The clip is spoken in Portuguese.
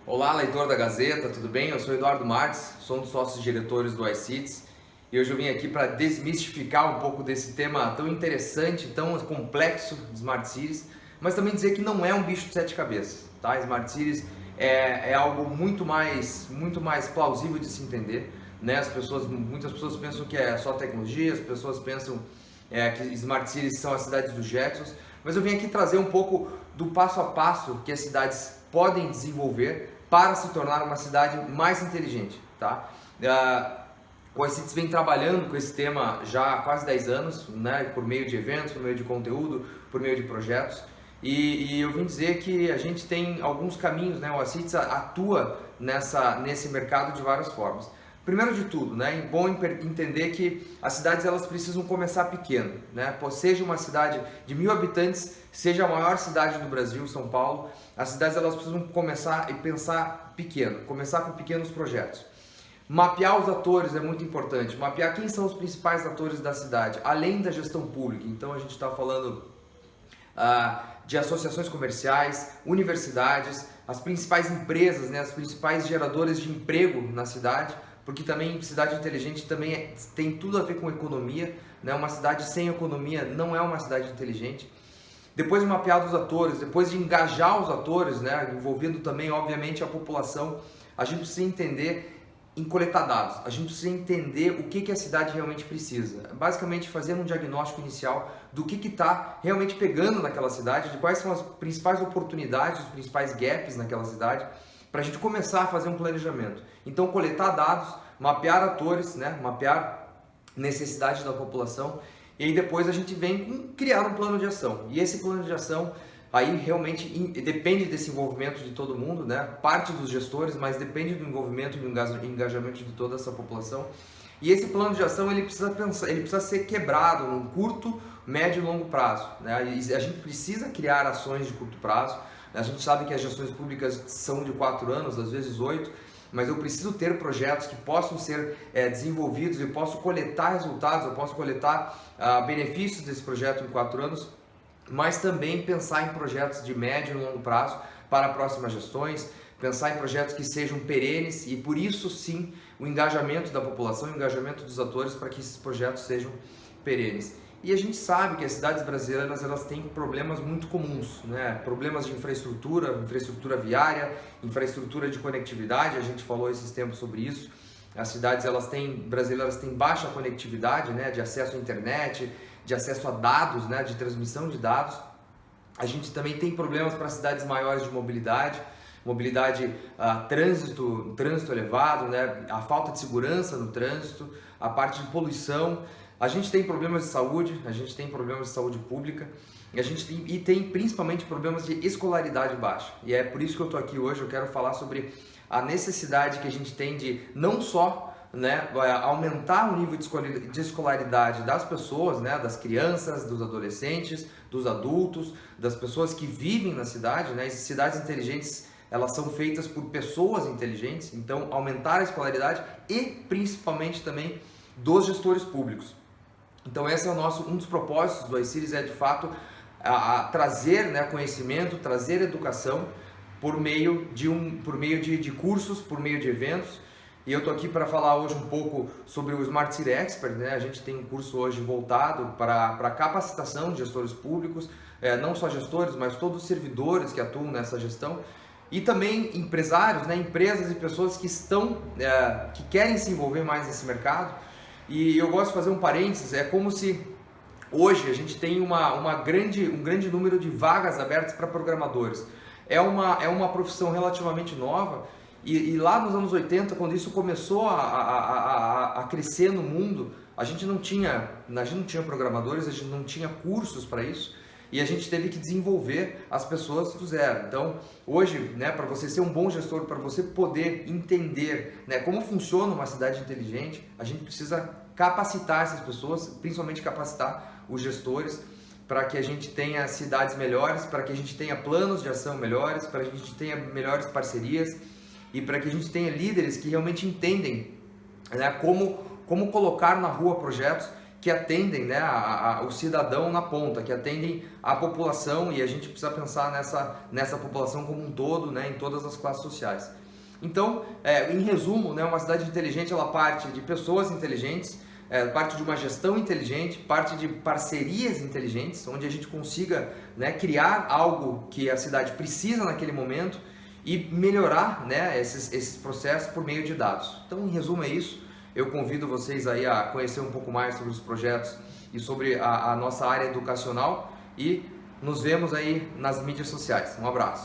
Olá, leitor da Gazeta, tudo bem? Eu sou Eduardo Marques, sou um dos sócios diretores do iCities e hoje eu vim aqui para desmistificar um pouco desse tema tão interessante, tão complexo de Smart Cities, mas também dizer que não é um bicho de sete cabeças, tá? Smart Cities é algo muito mais plausível de se entender, né? Muitas pessoas pensam que é só tecnologia, as pessoas pensam que Smart Cities são as cidades dos Jetsons, mas eu vim aqui trazer um pouco do passo a passo que as cidades podem desenvolver para se tornar uma cidade mais inteligente, tá? O iCities vem trabalhando com esse tema já há quase 10 anos, né? Por meio de eventos, por meio de conteúdo, por meio de projetos. E eu vim dizer que a gente tem alguns caminhos, né? O iCities atua nesse mercado de várias formas. Primeiro de tudo, né, é bom entender que as cidades elas precisam começar pequeno, né? Seja uma cidade de 1000 habitantes, seja a maior cidade do Brasil, São Paulo, as cidades elas precisam começar e pensar pequeno, começar com pequenos projetos. Mapear os atores é muito importante, mapear quem são os principais atores da cidade, além da gestão pública. Então a gente está falando de associações comerciais, universidades, as principais empresas, né, as principais geradoras de emprego na cidade, porque também cidade inteligente também tem tudo a ver com economia, né? Uma cidade sem economia não é uma cidade inteligente. Depois de mapear os atores, depois de engajar os atores, né, envolvendo também, obviamente, a população, a gente precisa entender em coletar dados, a gente precisa entender o que a cidade realmente precisa. Basicamente, fazer um diagnóstico inicial do que está realmente pegando naquela cidade, de quais são as principais oportunidades, os principais gaps naquela cidade, para a gente começar a fazer um planejamento. Então, coletar dados, mapear atores, né? Mapear necessidades da população e aí depois a gente vem criar um plano de ação. E esse plano de ação aí realmente depende desse envolvimento de todo mundo, né? Parte dos gestores, mas depende do envolvimento e do engajamento de toda essa população. E esse plano de ação ele precisa ser quebrado num curto, médio e longo prazo, né? E a gente precisa criar ações de curto prazo. A gente sabe que as gestões públicas são de 4 anos, às vezes 8, mas eu preciso ter projetos que possam ser desenvolvidos, eu posso coletar resultados, eu posso coletar benefícios desse projeto em 4 anos, mas também pensar em projetos de médio e longo prazo para próximas gestões, pensar em projetos que sejam perenes e por isso sim o engajamento da população, o engajamento dos atores para que esses projetos sejam perenes. E a gente sabe que as cidades brasileiras elas têm problemas muito comuns, né? Problemas de infraestrutura viária, infraestrutura de conectividade, a gente falou esses tempos sobre isso. As cidades brasileiras têm baixa conectividade, né? De acesso à internet, de acesso a dados, né? De transmissão de dados. A gente também tem problemas para cidades maiores de mobilidade, trânsito elevado, né? A falta de segurança no trânsito, a parte de poluição. A gente tem problemas de saúde, a gente tem problemas de saúde pública e tem principalmente problemas de escolaridade baixa. E é por isso que eu estou aqui hoje, eu quero falar sobre a necessidade que a gente tem de não só aumentar o nível de escolaridade das pessoas, né, das crianças, dos adolescentes, dos adultos, das pessoas que vivem na cidade, né? As cidades inteligentes elas são feitas por pessoas inteligentes, então aumentar a escolaridade e principalmente também dos gestores públicos. Então esse é um dos propósitos do iCities, é de fato trazer, né, conhecimento, trazer educação por meio de cursos, por meio de eventos. E eu estou aqui para falar hoje um pouco sobre o Smart City Expert, né? A gente tem um curso hoje voltado para capacitação de gestores públicos, não só gestores, mas todos os servidores que atuam nessa gestão e também empresários, né? Empresas e pessoas que querem se envolver mais nesse mercado. E eu gosto de fazer um parênteses, é como se hoje a gente tem um grande número de vagas abertas para programadores. É uma profissão relativamente nova e lá nos anos 80, quando isso começou a crescer no mundo, a gente não tinha programadores, a gente não tinha cursos para isso. E a gente teve que desenvolver as pessoas do zero. Então, hoje, né, para você ser um bom gestor, para você poder entender, né, como funciona uma cidade inteligente, a gente precisa capacitar essas pessoas, principalmente capacitar os gestores, para que a gente tenha cidades melhores, para que a gente tenha planos de ação melhores, para que a gente tenha melhores parcerias e para que a gente tenha líderes que realmente entendem, né, como colocar na rua projetos que atendem, né, o cidadão na ponta, que atendem a população, e a gente precisa pensar nessa população como um todo, né, em todas as classes sociais. Então, em resumo, né, uma cidade inteligente ela parte de pessoas inteligentes, parte de uma gestão inteligente, parte de parcerias inteligentes, onde a gente consiga, né, criar algo que a cidade precisa naquele momento e melhorar, né, esses processos por meio de dados. Então, em resumo é isso. Eu convido vocês aí a conhecer um pouco mais sobre os projetos e sobre a nossa área educacional, e nos vemos aí nas mídias sociais. Um abraço.